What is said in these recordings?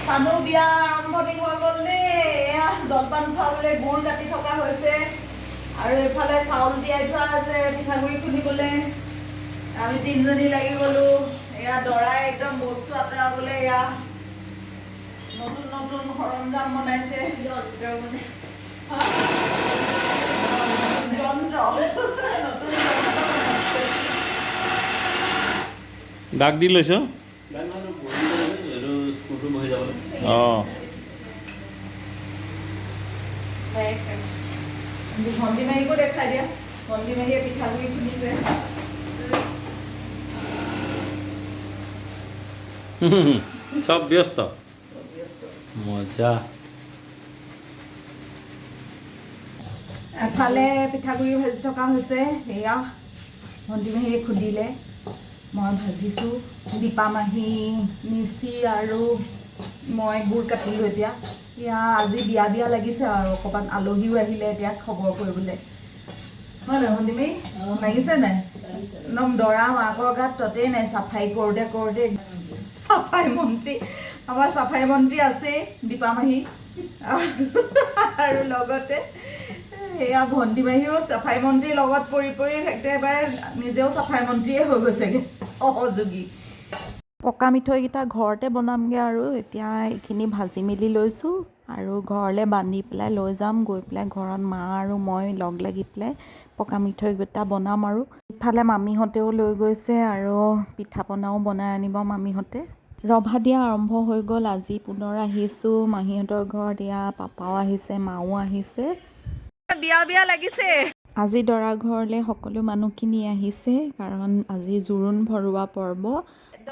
চানু বিয়া আৰম্ভণি হৈ গ'ল দেই। জলপান খুৱাবলৈ গুৰ কাটি থকা হৈছে আৰু এইফালে চাউল তিয়াই থোৱা আছে পিঠাগুড়ি খুন্দিবলৈ। আমি তিনিজনী লাগি গ'লোঁ। এয়া দৰাই একদম বস্তু আঁতৰাবলৈ এয়া নতুন নতুন সৰঞ্জাম বনাইছে। যন্ত্ৰ ডাক দি লৈছ? অঁ ভণ্টি মাহীকো দেখাই দিয়া। ভণ্টি মাহীয়ে পিঠাগুড়ি খুন্দিছে। সব ব্যস্ত মজা। এফালে পিঠাগুড়ি ভাজি থকা হৈছে। সেয়া ভণ্টি মাহীয়ে খুন্দিলে, মই ভাজিছোঁ। দীপা মাহী, নিচি আৰু মই গুৰ কাটিলোঁ। এতিয়া আজি বিয়া বিয়া লাগিছে আৰু অকণমান আলহীও আহিলে এতিয়া খবৰ কৰিবলৈ। হয় নাই ভণ্টি মাহী? লাগিছে নাই? একদম দৰা মাকৰ গাত ততেই নাই। চাফাই কৰোঁতে কৰোঁতে চাফাই মন্ত্ৰী, আমাৰ চাফাই মন্ত্ৰী আছেই দীপা মাহী আৰু লগতে সেয়া ভণ্টি মাহীও চাফাই মন্ত্ৰীৰ লগত পৰি পৰি একেবাৰে নিজেও চাফাই মন্ত্ৰীয়ে হৈ গৈছেগৈ, সহযোগী। পকা মিঠৈকেইটা ঘৰতে বনামগৈ আৰু এতিয়া এইখিনি ভাজি মেলি লৈছোঁ আৰু ঘৰলৈ বান্ধি পেলাই লৈ যাম। গৈ পেলাই ঘৰত মা আৰু মই লগ লাগি পেলাই পকা মিঠৈকেইটা বনাম আৰু ইফালে মামীহঁতেও লৈ গৈছে আৰু পিঠা পনাও বনাই আনিব মামীহঁতে। ৰভা দিয়া আৰম্ভ হৈ গ'ল। আজি পুনৰ আহিছোঁ মাহীহঁতৰ ঘৰত। এয়া পাপাও আহিছে, মাও আহিছে। বিয়া বিয়া লাগিছে। আজি দৰা ঘৰলৈ সকলো মানুহখিনি আহিছে কাৰণ আজি জোৰোণ ভৰোৱা পৰ্ব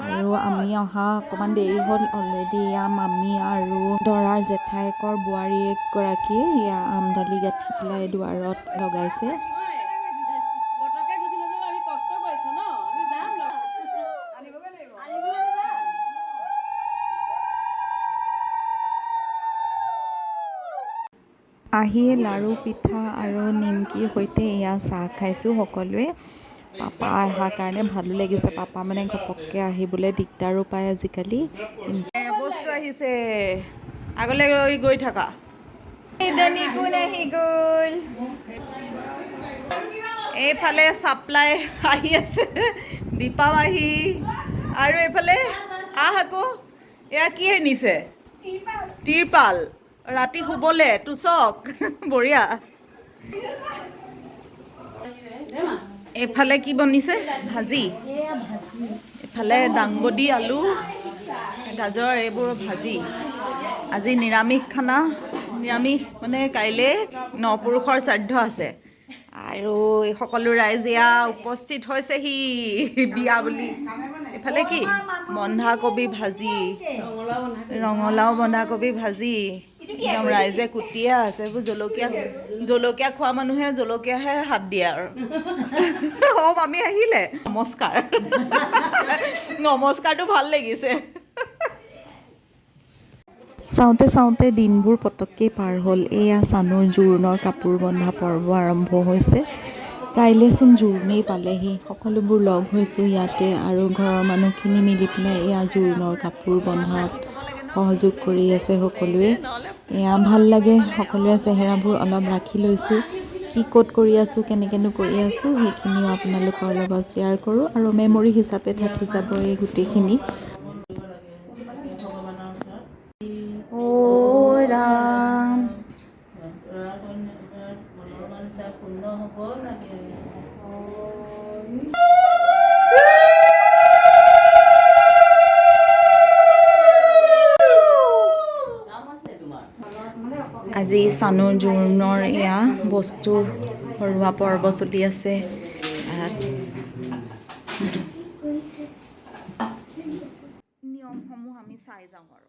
আৰু আমি অহা অকণমান দেৰি হ'ল। অলৰেডি এয়া মামী আৰু দৰাৰ জেঠায়েকৰ বোৱাৰীয়েকগৰাকীয়ে এয়া আমডালি গাঁঠি পেলাই দুৱাৰত লগাইছে। আহিয়ে লাড়ু পিঠা আৰু নিমকিৰ সৈতে এয়া চাহ খাইছোঁ সকলোৱে। পাপা অহাৰ কাৰণে ভালো লাগিছে। পাপা মানে ঘপককৈ আহিবলৈ দিগদাৰো পায় আজিকালি। বস্তু আহিছে, আগলৈ গৈ থাকা। কোন আহি গ'ল? এইফালে চাপ্লাই আহি আছে দীপা মাহী আৰু এইফালে আকৌ এয়া কি নিছে? তিৰপাল। ৰাতি শুবলে তোচক বঢ়িয়া। এইফালে কি বনিছে? ভাজি। এইফালে দাংবডি, আলু, গাজৰ এইবোৰ ভাজি। আজি নিৰামিষ খানা। নিৰামিষ মানে কাইলৈ নপুৰুষৰ শ্ৰাদ্ধ আছে আৰু সকলো ৰাইজ এয়া উপস্থিত হৈছেহি বিয়া বুলি। এইফালে কি? বন্ধাকবি ভাজি, ৰঙালাও বন্ধাকবি ভাজি। একদম ৰাইজে কুটিয়ে আছে। এইবোৰ জলকীয়া খোৱা মানুহে জলকীয়াহে হাত দিয়ে আৰু। আমি আহিলে নমস্কাৰ। নমস্কাৰটো ভাল লাগিছে। চাওঁতে চাওঁতে দিনবোৰ পটককৈ পাৰ হ'ল। এয়া চানুৰ জোৰোণৰ কাপোৰ বন্ধা পৰ্ব আৰম্ভ হৈছে। কাইলৈচোন জোৰোণেই পালেহি। সকলোবোৰ লগ হৈছোঁ ইয়াতে আৰু ঘৰৰ মানুহখিনি মিলি পেলাই এয়া জোৰোণৰ কাপোৰ বন্ধাত সহযোগ কৰি আছে সকলোৱে। এয়া ভাল লাগে। সকলোৰে চেহেৰাবোৰ অলপ ৰাখি লৈছোঁ। কি ক'ত কৰি আছোঁ, কেনেকৈনো কৰি আছোঁ সেইখিনিও আপোনালোকৰ লগত শ্বেয়াৰ কৰোঁ আৰু মেমৰি হিচাপে থাকি যাব এই গোটেইখিনি। ঐ ৰাম। আজি চানুৰ জোৰোণৰ এয়া বস্তু ভৰোৱা পৰ্ব চলি আছে। নিয়মসমূহ আমি চাই যাওঁ আৰু।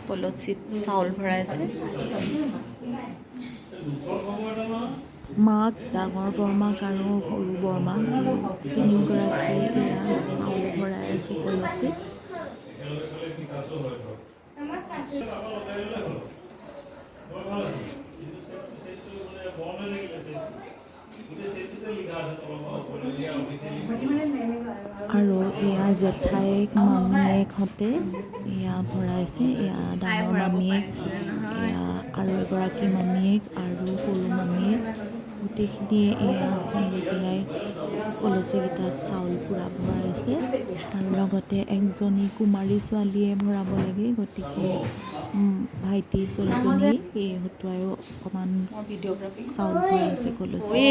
কলচীত চাউল ভৰাইছে। মাক, ডাঙৰ বৰমাক আৰু সৰু বৰমাক তিনিওগৰাকীয়ে এয়া চাউল ভৰাই আছে কলচীত। আৰু এয়া জেঠাইক মামীয়েকহঁতে এয়া ভৰাইছে, এয়া ডাঙৰ মামীয়েক, এয়া আৰু এগৰাকী মামীয়েক আৰু সৰু মামীয়েক, গোটেইখিনিয়ে এয়া মিলি পেলাই কলচীকেইটাত চাউল পূৰা ভৰাইছে। আৰু লগতে একজনী কুমাৰী ছোৱালীয়ে ভৰাব লাগে, গতিকে ভাইটি ছোৱালীজনী এই হতুৱাইও অকণমান চাউল ভৰাইছে কলচী।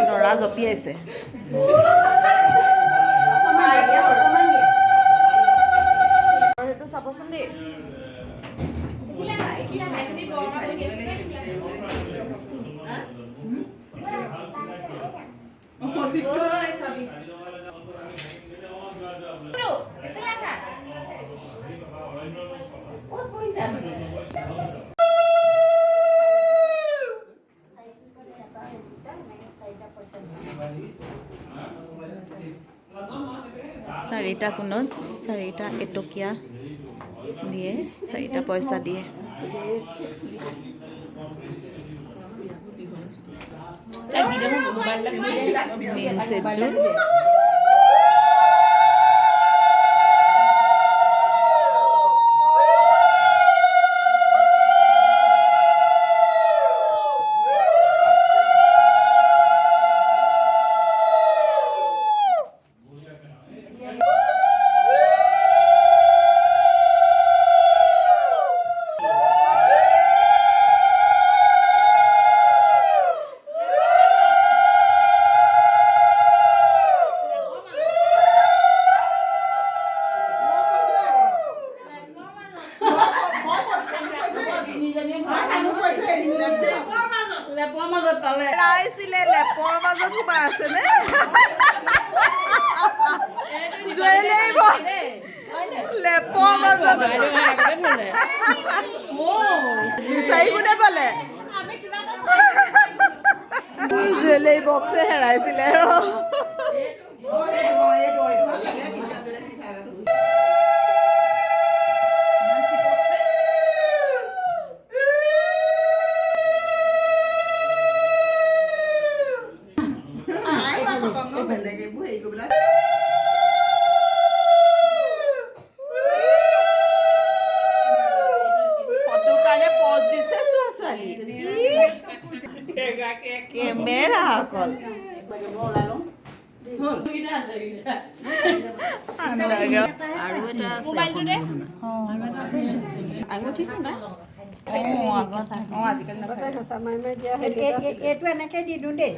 দৰা জঁপিয়াইছে। সেইটো চাবচোন দেই। চাৰিটা কোণত 4টা এটকীয়া দিয়ে, 4টা পইচা দিয়ে। মেইন ছেটযোৰ লাইছিলে লেপৰ মাজত সোমাই আছে নে? জুৱেলাৰী বক্স লেপৰ মাজত বিচাৰি কোনে পালে? জুৱেলাৰী বক্সে হেৰাইছিলে। ফটোৰ কাৰণে পজ দিছে ছোৱালী। কেমেৰা অকল এইটো এনেকে দি দিওঁ দেই।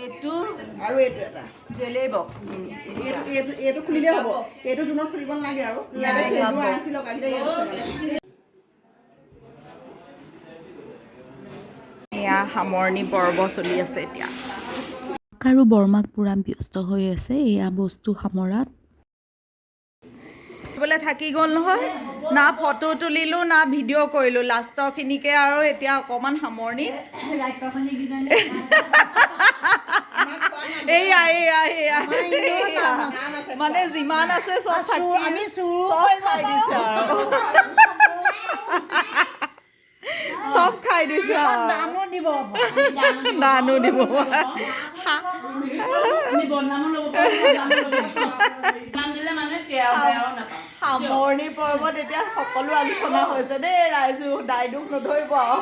এইটো আৰু এইটো এটা জুৱেলাৰী বক্স। এইটো খুলিলে হ'ব, এইটো জোনত খুলিব নালাগে আৰু ইয়াতে খেলোৱা আছিল এয়া সামৰণি পৰ্ব চলি আছে এতিয়া। আৰু বৰমাক পূৰা ব্যস্ত হৈ আছে এয়া বস্তু সামৰাত। বোলে থাকি গ'ল নহয়, না ফটো তুলিলোঁ না ভিডিঅ' কৰিলোঁ, লাষ্টৰখিনিকে আৰু এতিয়া অকণমান সামৰণি। এয়া মানে যিমান আছে চব খাই দিছে আৰু চব খাই দিছে আৰু দানো দিব। সামৰণি পৰ্বত এতিয়া সকলো আলোচনা হৈছে দেই ৰাইজো, দাই দুখ নধৰিব আৰু।